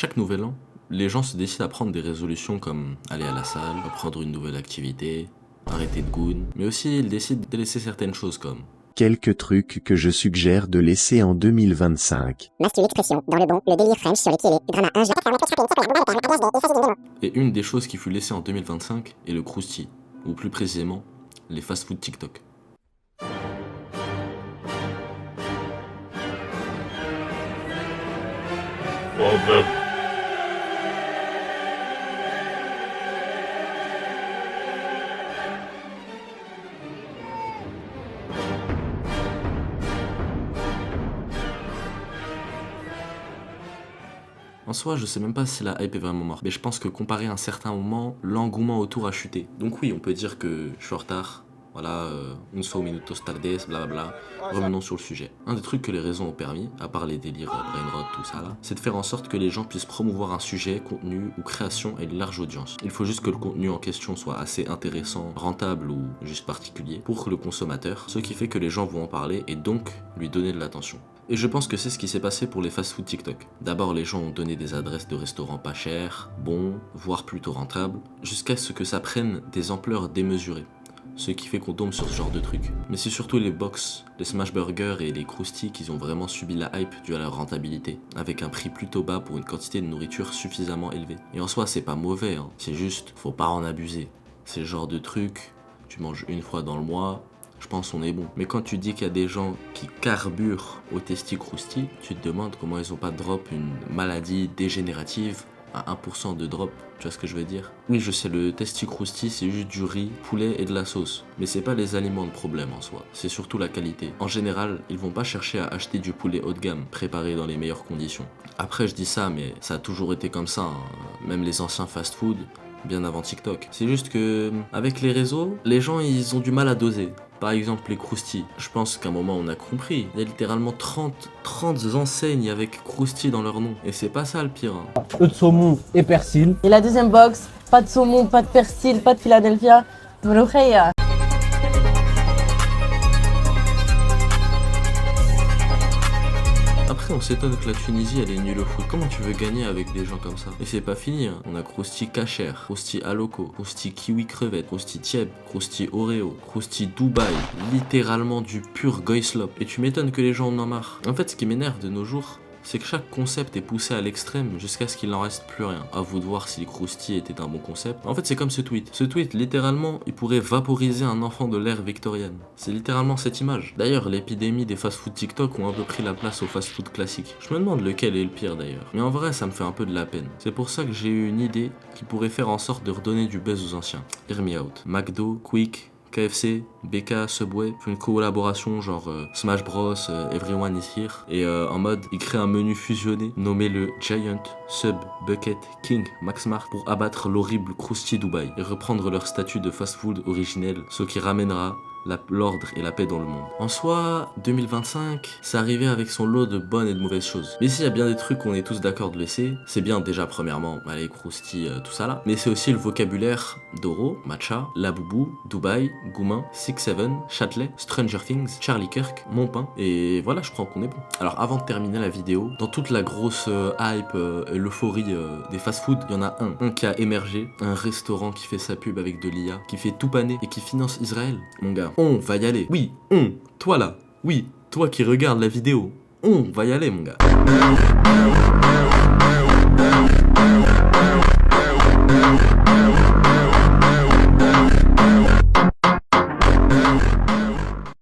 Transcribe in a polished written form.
chaque nouvel an, les gens se décident à prendre des résolutions comme aller à la salle, apprendre une nouvelle activité, arrêter de goon, mais aussi ils décident de laisser certaines choses comme quelques trucs que je suggère de laisser en 2025. Masque l'expression, dans le bon, le délire French sur les télés, drama âge. Et une des choses qui fut laissée en 2025 est le crousty, ou plus précisément, les fast-food TikTok. En soi, je sais même pas si la hype est vraiment morte, mais je pense que comparé à un certain moment, l'engouement autour a chuté. Donc oui, on peut dire que je suis en retard, voilà, un solo minutos tardes, blablabla. Revenons sur le sujet. Un des trucs que les réseaux ont permis, à part les délires brainrot, tout ça là, c'est de faire en sorte que les gens puissent promouvoir un sujet, contenu ou création à une large audience. Il faut juste que le contenu en question soit assez intéressant, rentable ou juste particulier pour le consommateur, ce qui fait que les gens vont en parler et donc lui donner de l'attention. Et je pense que c'est ce qui s'est passé pour les fast-food TikTok. D'abord, les gens ont donné des adresses de restaurants pas chers, bons, voire plutôt rentables, jusqu'à ce que ça prenne des ampleurs démesurées. Ce qui fait qu'on tombe sur ce genre de trucs. Mais c'est surtout les box, les smash burgers et les crousty qui ont vraiment subi la hype due à leur rentabilité, avec un prix plutôt bas pour une quantité de nourriture suffisamment élevée. Et en soi, c'est pas mauvais, hein. C'est juste, faut pas en abuser. C'est le genre de truc, tu manges une fois dans le mois, je pense on est bon. Mais quand tu dis qu'il y a des gens qui carburent au testi crousty, tu te demandes comment ils ont pas drop une maladie dégénérative à 1% de drop, tu vois ce que je veux dire? Oui, je sais, le testi crousty c'est juste du riz, poulet et de la sauce. Mais c'est pas les aliments le problème en soi, c'est surtout la qualité. En général, ils vont pas chercher à acheter du poulet haut de gamme, préparé dans les meilleures conditions. Après je dis ça, mais ça a toujours été comme ça, hein. Même les anciens fast-food, bien avant TikTok. C'est juste que, avec les réseaux, les gens ils ont du mal à doser. Par exemple les crousty, je pense qu'à un moment on a compris, il y a littéralement 30 enseignes avec crousty dans leur nom. Et c'est pas ça le pire, hein. Œufs de saumon et persil. Et la deuxième box, pas de saumon, pas de persil, pas de Philadelphia. Molocheia. Après on s'étonne que la Tunisie elle est nulle au foot. Comment tu veux gagner avec des gens comme ça? Et c'est pas fini, hein. On a crousty Kacher, crousty Aloco, crousty Kiwi crevette, crousty Tieb, crousty Oreo, crousty Dubaï, littéralement du pur goislop. Et tu m'étonnes que les gens en ont marre. En fait ce qui m'énerve de nos jours, c'est que chaque concept est poussé à l'extrême jusqu'à ce qu'il n'en reste plus rien. À vous de voir si les crousty était un bon concept. En fait, c'est comme ce tweet. Ce tweet, littéralement, il pourrait vaporiser un enfant de l'ère victorienne. C'est littéralement cette image. D'ailleurs, l'épidémie des fast-food TikTok ont un peu pris la place aux fast-food classiques. Je me demande lequel est le pire d'ailleurs. Mais en vrai, ça me fait un peu de la peine. C'est pour ça que j'ai eu une idée qui pourrait faire en sorte de redonner du buzz aux anciens. Hear me out. McDo, Quick, KFC, BK, Subway, font une collaboration genre Smash Bros, Everyone is Here. Et en mode, ils créent un menu fusionné nommé le Giant Sub Bucket King Maxmart pour abattre l'horrible Crousty Dubaï et reprendre leur statut de fast-food originel, ce qui ramènera l'ordre et la paix dans le monde. En soi, 2025, c'est arrivé avec son lot de bonnes et de mauvaises choses. Mais s'il y a bien des trucs qu'on est tous d'accord de laisser, c'est bien déjà premièrement, les crousty, tout ça là, mais c'est aussi le vocabulaire Doro, Matcha, Laboubou, Dubaï, Goumin, 6-7, Châtelet, Stranger Things, Charlie Kirk, Mon Pain, et voilà, je crois qu'on est bon. Alors avant de terminer la vidéo, dans toute la grosse hype et l'euphorie des fast-food, il y en a un qui a émergé, un restaurant qui fait sa pub avec de l'IA, qui fait tout paner et qui finance Israël. Mon gars, on va y aller. Oui, toi là. Oui, toi qui regardes la vidéo. On va y aller, mon gars.